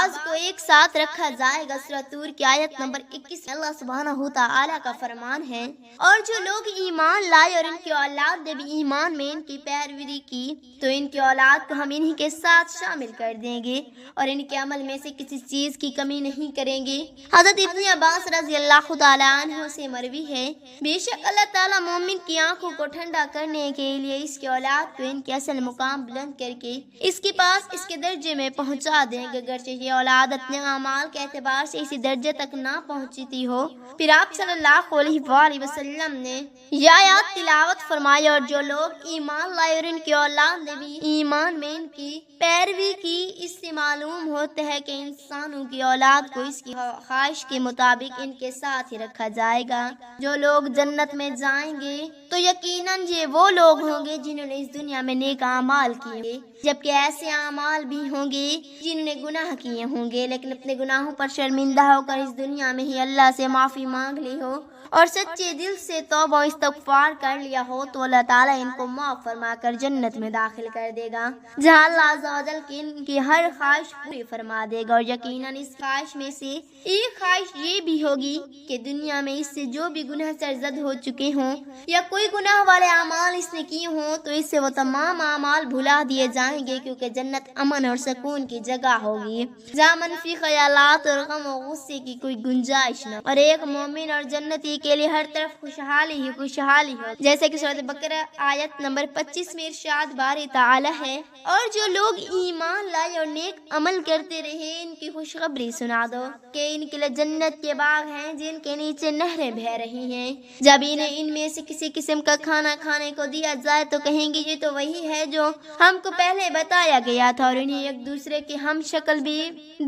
بعض کو ایک ساتھ رکھا جائے گا۔ سورہ طور کی آیت نمبر 21 میں اللہ سبحانہ تعالیٰ کا فرمان ہے، اور جو لوگ ایمان لائے اور ان کی اولاد نے بھی ایمان میں ان کی پیروی کی تو ان کی اولاد کو ہم انہی کے ساتھ شامل کر دیں گے اور ان کے عمل میں سے کسی چیز کی کمی نہیں کریں گے۔ حضرت ابن عباس رضی اللہ تعالیٰ عنہ سے مروی ہے، بے شک اللہ تعالیٰ مومن کی آنکھوں کو ٹھنڈا کرنے کے لیے اس کی اولاد کو ان کے اصل مقام بلند کر کے اس کے پاس اس کے درجے میں پہنچا دیں گے، گرچہ یہ اولاد اپنے اعمال کے اعتبار سے اسی درجے تک نہ پہنچتی ہو۔ پھر آپ صلی اللہ علیہ وآلہ وسلم نے یہ آیات تلاوت فرمائی، اور جو لوگ ایمان لائے اور ان کی اولاد نے بھی ایمان میں ان کی پیروی کی، اس سے معلوم ہوتا ہے کہ انسانوں کی اولاد کو اس کی خواہش کے مطابق ان کے ساتھ ہی رکھا جائے گا۔ جو لوگ جنت میں جائیں گے تو یقیناً یہ وہ لوگ ہوں گے جنہوں نے اس دنیا میں نیک اعمال کیے، جبکہ ایسے اعمال بھی ہوں گے جنہوں نے گناہ کیے ہوں گے لیکن اپنے گناہوں پر شرمندہ ہو کر اس دنیا میں ہی اللہ سے معافی مانگ لی ہو اور سچے دل سے توبہ و استغفار کر لیا ہو تو اللہ تعالیٰ ان کو معاف فرما کر جنت میں داخل کر دے گا، جہاں اللہ عز و جل کی ان کی ہر خواہش پوری فرما دے گا۔ اور یقیناً اس خواہش میں سے ایک خواہش یہ بھی ہوگی کہ دنیا میں اس سے جو بھی گناہ سرزد ہو چکے ہوں یا کوئی گناہ والے اعمال اس نے کیے ہوں تو اس سے وہ تمام اعمال بھلا دیے جائیں گے، کیونکہ جنت امن اور سکون کی جگہ ہوگی جہاں منفی خیالات اور غم و غصے کی کوئی گنجائش نہ، اور ایک مومن اور جنتی کے لیے ہر طرف خوشحالی ہی خوشحالی ہو، جیسے کہ سورۃ بقرہ آیت نمبر 25 میں ارشاد باری تعالی ہے، اور جو لوگ ایمان لائے اور نیک عمل کرتے رہے ان کی خوشخبری سنا دو کہ ان کے لیے جنت کے باغ ہیں جن کے نیچے نہریں بہہ رہی ہیں، جب انہیں ان میں سے کسی قسم کا کھانا کھانے کو دیا جائے تو کہیں گے یہ تو وہی ہے جو ہم کو پہلے بتایا گیا تھا، اور انہیں ایک دوسرے کے ہم شکل بھی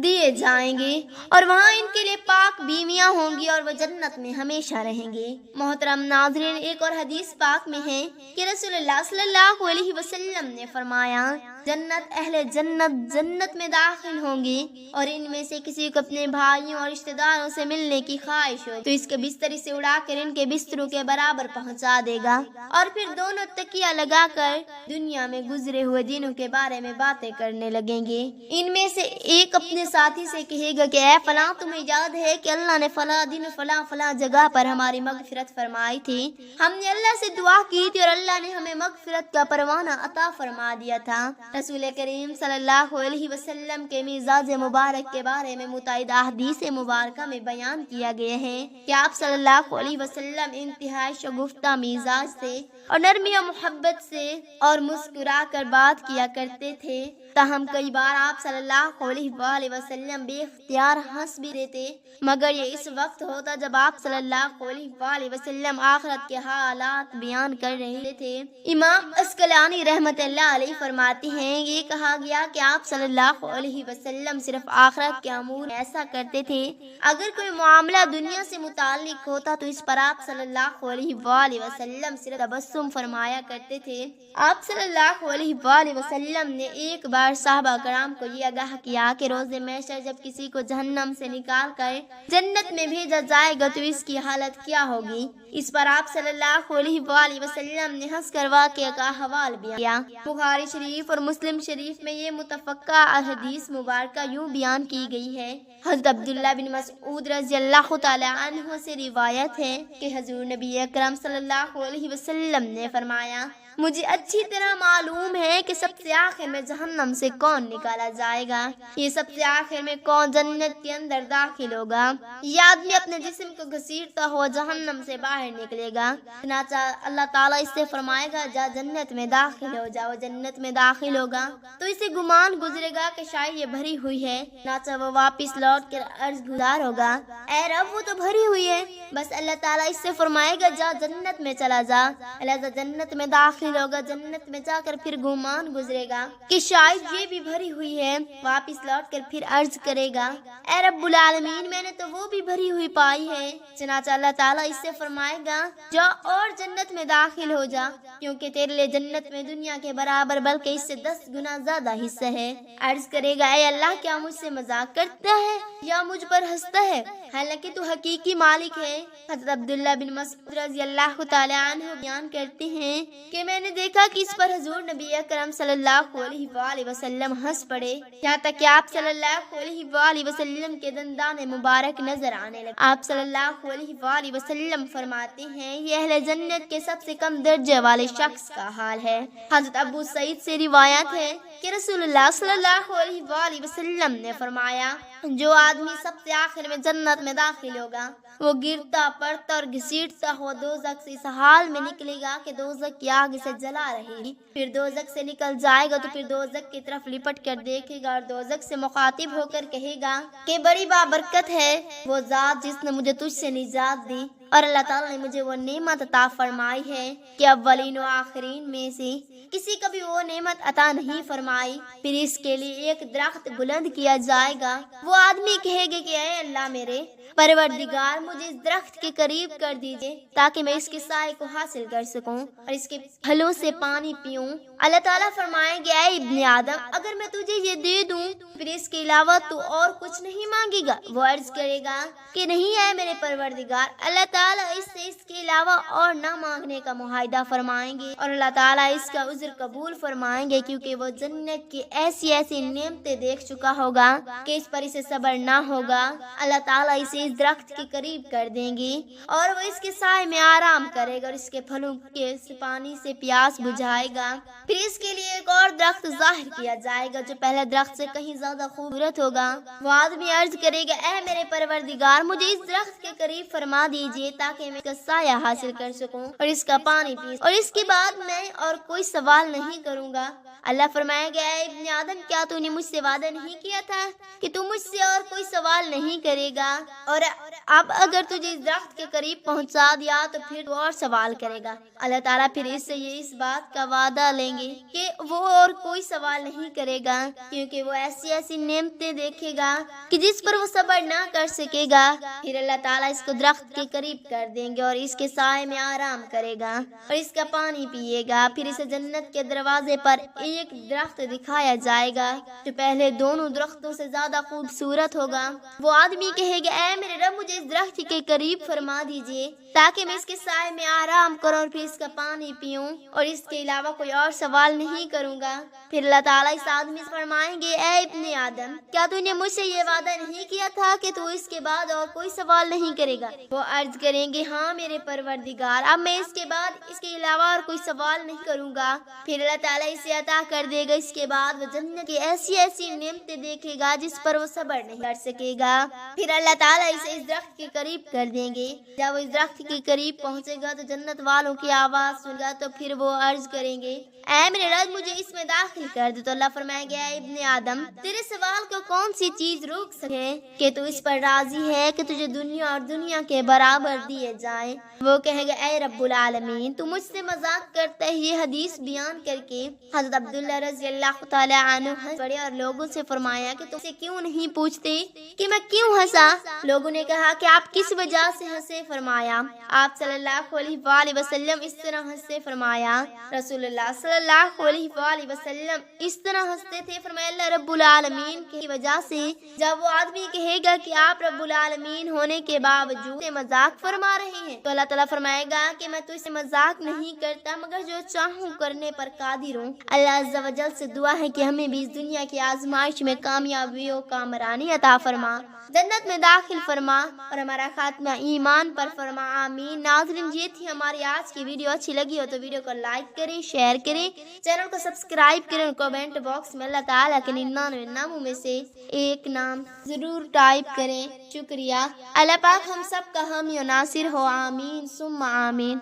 دیے جائیں گے، اور وہاں ان کے لیے پاک بیویاں ہوں گی اور وہ جنت میں ہمیشہ رہیں گے۔ محترم ناظرین، ایک اور حدیث پاک میں ہے کہ رسول اللہ صلی اللہ علیہ وسلم نے فرمایا، جنت اہل جنت جنت میں داخل ہوں گے اور ان میں سے کسی کو اپنے بھائیوں اور رشتہ داروں سے ملنے کی خواہش ہو تو اس کے بستر سے اڑا کر ان کے بستروں کے برابر پہنچا دے گا، اور پھر دونوں تکیہ لگا کر دنیا میں گزرے ہوئے دنوں کے بارے میں باتیں کرنے لگیں گے۔ ان میں سے ایک اپنے ساتھی سے کہے گا کہ اے فلاں، تمہیں یاد ہے کہ اللہ نے فلاں دن فلاں فلاں جگہ پر ہماری مغفرت فرمائی تھی، ہم نے اللہ سے دعا کی تھی اور اللہ نے ہمیں مغفرت کا پروانہ عطا فرما دیا تھا۔ رسول کریم صلی اللہ علیہ وسلم کے مزاج مبارک کے بارے میں متعدد احادیث مبارکہ میں بیان کیا گیا ہے کہ آپ صلی اللہ علیہ وسلم انتہائی شگفتہ مزاج سے اور نرمی و محبت سے اور مسکرا کر بات کیا کرتے تھے، تاہم کئی بار آپ صلی اللہ علیہ وآلہ وسلم بے اختیار ہنس بھی دیتے، مگر یہ اس وقت ہوتا جب آپ صلی اللہ علیہ وآلہ وسلم آخرت کے حالات بیان کر رہے تھے۔ امام عسقلانی رحمت اللہ علیہ فرماتے ہیں، یہ کہا گیا کہ آپ صلی اللہ علیہ وسلم صرف آخرت کے امور ایسا کرتے تھے، اگر کوئی معاملہ دنیا سے متعلق ہوتا تو اس پر آپ صلی اللہ علیہ وآلہ وسلم صرف تبسم فرمایا کرتے تھے۔ آپ صلی اللہ علیہ وآلہ وسلم نے ایک بار صحابہ کرام کو یہ آگاہ کیا کہ روز محشر جب کسی کو جہنم سے نکال کر جنت میں بھیجا جائے گا تو اس کی حالت کیا ہوگی؟ اس پر آپ صلی اللہ علیہ وآلہ وسلم نے ہنس کر واقعہ کا حوال بیان کیا۔ بخاری شریف اور مسلم شریف میں یہ متفقہ حدیث مبارکہ یوں بیان کی گئی ہے۔ حضرت عبداللہ بن مسعود رضی اللہ تعالی عنہ سے روایت ہے کہ حضور نبی اکرم صلی اللہ علیہ وسلم نے فرمایا، مجھے اچھی طرح معلوم ہے کہ سب سے آخر میں جہنم سے کون نکالا جائے گا، یہ سب سے آخر میں کون جنت کے اندر داخل ہوگا۔ یہ آدمی اپنے جسم کو گھسیٹتا ہوا جہنم سے باہر نکلے گا، چنانچہ اللہ تعالیٰ اس سے فرمائے گا جا جنت میں داخل ہو جاؤ، جنت میں داخل ہوگا تو اسے گمان گزرے گا کہ شاید یہ بھری ہوئی ہے، چنانچہ وہ واپس لوٹ کر عرض گزار ہوگا، اے رب وہ تو بھری ہوئی ہے، بس اللہ تعالیٰ اس سے فرمائے گا جا جنت میں چلا جا، اللہ جنت میں داخل ہوگا، جنت میں جا کر پھر گمان گزرے گا کہ شاید یہ بھی بھری ہوئی ہے، واپس لوٹ کر پھر عرض کرے گا، اے رب العالمین میں نے تو وہ بھی بھری ہوئی پائی ہے، چنانچہ اللہ تعالیٰ اس سے فرمائے گا جا اور جنت میں داخل ہو جا، کیونکہ تیرے لیے جنت میں دنیا کے برابر بلکہ اس سے 10 گنا زیادہ حصہ ہے۔ عرض کرے گا، اے اللہ کیا مجھ سے مذاق کرتا ہے یا مجھ پر ہنستا ہے؟ حالانکہ تو حقیقی مالک ہے، حضرت عبداللہ بن مسعود رضی اللہ تعالی عنہ بیان کرتے ہیں کہ میں نے دیکھا کہ اس پر حضور نبی اکرم صلی اللہ علیہ وآلہ وسلم ہنس پڑے، یہاں تک کہ آپ صلی اللہ علیہ وآلہ وسلم کے دندان مبارک نظر آنے لگے۔ آپ صلی اللہ علیہ وآلہ وسلم فرماتے ہیں یہ اہل جنت کے سب سے کم درجے والے شخص کا حال ہے۔ حضرت ابو سعید سے روایت ہے کہ رسول اللہ صلی اللہ علیہ وآلہ وسلم نے فرمایا جو آدمی سب سے آخر میں جنت میں داخل ہوگا وہ گرتا پڑتا اور گھسیٹتا ہوا دوزخ سے اس حال میں نکلے گا کہ دوزخ کی آگ سے جلا رہے گی، پھر دوزخ سے نکل جائے گا تو پھر دوزخ کی طرف لپٹ کر دیکھے گا اور دوزخ سے مخاطب ہو کر کہے گا کہ بڑی بابرکت ہے وہ ذات جس نے مجھے تجھ سے نجات دی، اور اللہ تعالیٰ نے مجھے وہ نعمت عطا فرمائی ہے کہ اولین و آخرین میں سے کسی کا بھی وہ نعمت عطا نہیں فرمائی۔ پھر اس کے لیے ایک درخت بلند کیا جائے گا، وہ آدمی کہے گا کہ اے اللہ میرے پروردگار مجھے اس درخت کے قریب کر دیجئے تاکہ میں اس کے سائے کو حاصل کر سکوں اور اس کے پھلوں سے پانی پیوں۔ اللہ تعالیٰ فرمائیں گے اے ابن آدم اگر میں تجھے یہ دے دوں پھر اس کے علاوہ تو اور کچھ نہیں مانگے گا؟ وہ عرض کرے گا کہ نہیں ہے میرے پروردگار۔ اللہ تعالیٰ اس سے اس کے علاوہ اور نہ مانگنے کا معاہدہ فرمائیں گے اور اللہ تعالیٰ اس کا عذر قبول فرمائیں گے، کیونکہ وہ جنت کی ایسی ایسی نعمتیں دیکھ چکا ہوگا کہ اس پر اسے صبر نہ ہوگا۔ اللہ تعالیٰ اسے اس درخت کے قریب کر دیں گے اور وہ اس کے سائے میں آرام کرے گا اور اس کے پھلوں کے پانی سے پیاس بجھائے گا۔ پھر اس کے لیے ایک اور درخت ظاہر کیا جائے گا جو پہلے درخت سے کہیں زیادہ خوبصورت ہوگا۔ وہ آدمی عرض کرے گا اے میرے پروردگار مجھے اس درخت کے قریب فرما دیجئے تاکہ میں اس کا سایہ حاصل کر سکوں اور اس کا پانی پی سکوں، اور اس کے بعد میں اور کوئی سوال نہیں کروں گا۔ اللہ فرمائے گا اے ابن آدم کیا تو نے مجھ سے وعدہ نہیں کیا تھا کہ تو مجھ سے اور کوئی سوال نہیں کرے گا؟ اور اب اگر تجھے اس درخت کے قریب پہنچا دیا تو پھر تو اور سوال کرے گا۔ اللہ تعالیٰ پھر اس سے یہ اس بات کا وعدہ لیں گے کہ وہ اور کوئی سوال نہیں کرے گا، کیونکہ وہ ایسی ایسی نعمتیں دیکھے گا کہ جس پر وہ صبر نہ کر سکے گا۔ پھر اللہ تعالیٰ اس کو درخت کے قریب کر دیں گے اور اس کے سائے میں آرام کرے گا اور اس کا پانی پیے گا۔ پھر اسے جنت کے دروازے پر ایک درخت دکھایا جائے گا جو پہلے دونوں درختوں سے زیادہ خوبصورت ہوگا۔ وہ آدمی کہے گا اے میرے رب مجھے اس درخت کے قریب فرما دیجئے تاکہ میں اس کے سائے میں آرام کروں اور پھر اس کا پانی پیوں اور اس کے علاوہ کوئی اور سوال نہیں کروں گا۔ پھر اللہ تعالیٰ اس آدمی سے فرمائیں گے اے ابن آدم کیا تو نے مجھ سے یہ وعدہ نہیں کیا تھا کہ تو اس کے بعد اور کوئی سوال نہیں کرے گا؟ وہ عرض کریں گے ہاں میرے پروردگار اب میں اس کے بعد اس کے علاوہ اور کوئی سوال نہیں کروں گا۔ پھر اللہ تعالیٰ اسے عطا کر دے گا۔ اس کے بعد وہ جنت کی ایسی ایسی نعمتیں دیکھے گا جس پر وہ صبر نہیں کر سکے گا۔ پھر اللہ تعالیٰ اسے اس درخت کے قریب کر دیں گے۔ جب وہ اس درخت کے قریب پہنچے گا تو جنت والوں کی آواز سن گا تو پھر وہ عرض کریں گے اے میرے رب مجھے اس میں داخل کر دے۔ تو اللہ فرمائے گا اے ابن آدم تیرے سوال کو کون سی چیز روک سکے کہ تو اس پر راضی ہے کہ تجھے دنیا اور دنیا کے برابر دیے جائیں؟ وہ کہے گا اے رب العالمین تو مجھ سے مذاق کرتا ہے۔ یہ حدیث بیان کر کے حضرت عبداللہ رضی اللہ تعالی عنہ ہنس پڑے اور لوگوں سے فرمایا کہ تم سے کیوں نہیں پوچھتے کہ میں کیوں ہنسا؟ لوگوں نے کہا کہ آپ کس وجہ سے ہنسے؟ فرمایا آپ صلی اللہ علیہ وآلہ وسلم اس طرح ہنستے۔ فرمایا رسول اللہ صلی اللہ علیہ وآلہ وسلم اس طرح ہنستے تھے۔ فرمایا اللہ رب العالمین کی وجہ سے جب وہ آدمی کہے گا کہ آپ رب العالمین ہونے کے باوجود مذاق فرما رہے ہیں تو اللہ تعالیٰ فرمائے گا کہ میں تو اسے مذاق نہیں کرتا مگر جو چاہوں کرنے پر قادر ہوں۔ اللہ عز و جل سے دعا ہے کہ ہمیں بھی اس دنیا کی آزمائش میں کامیابی و کامرانی عطا فرما، جنت میں داخل فرما اور ہمارا خاتمہ ایمان پر فرما، آمین۔ ناظرین یہ تھی ہماری آج کی ویڈیو، اچھی لگی ہو تو ویڈیو کو لائک کریں، شیئر کریں، چینل کو سبسکرائب کریں اور کمنٹ باکس میں اللہ تعالیٰ کے 99 ناموں میں سے ایک نام ضرور ٹائپ کریں۔ شکریہ۔ اللہ پاک ہم سب کا حامی و ناصر ہو، آمین ثم آمین۔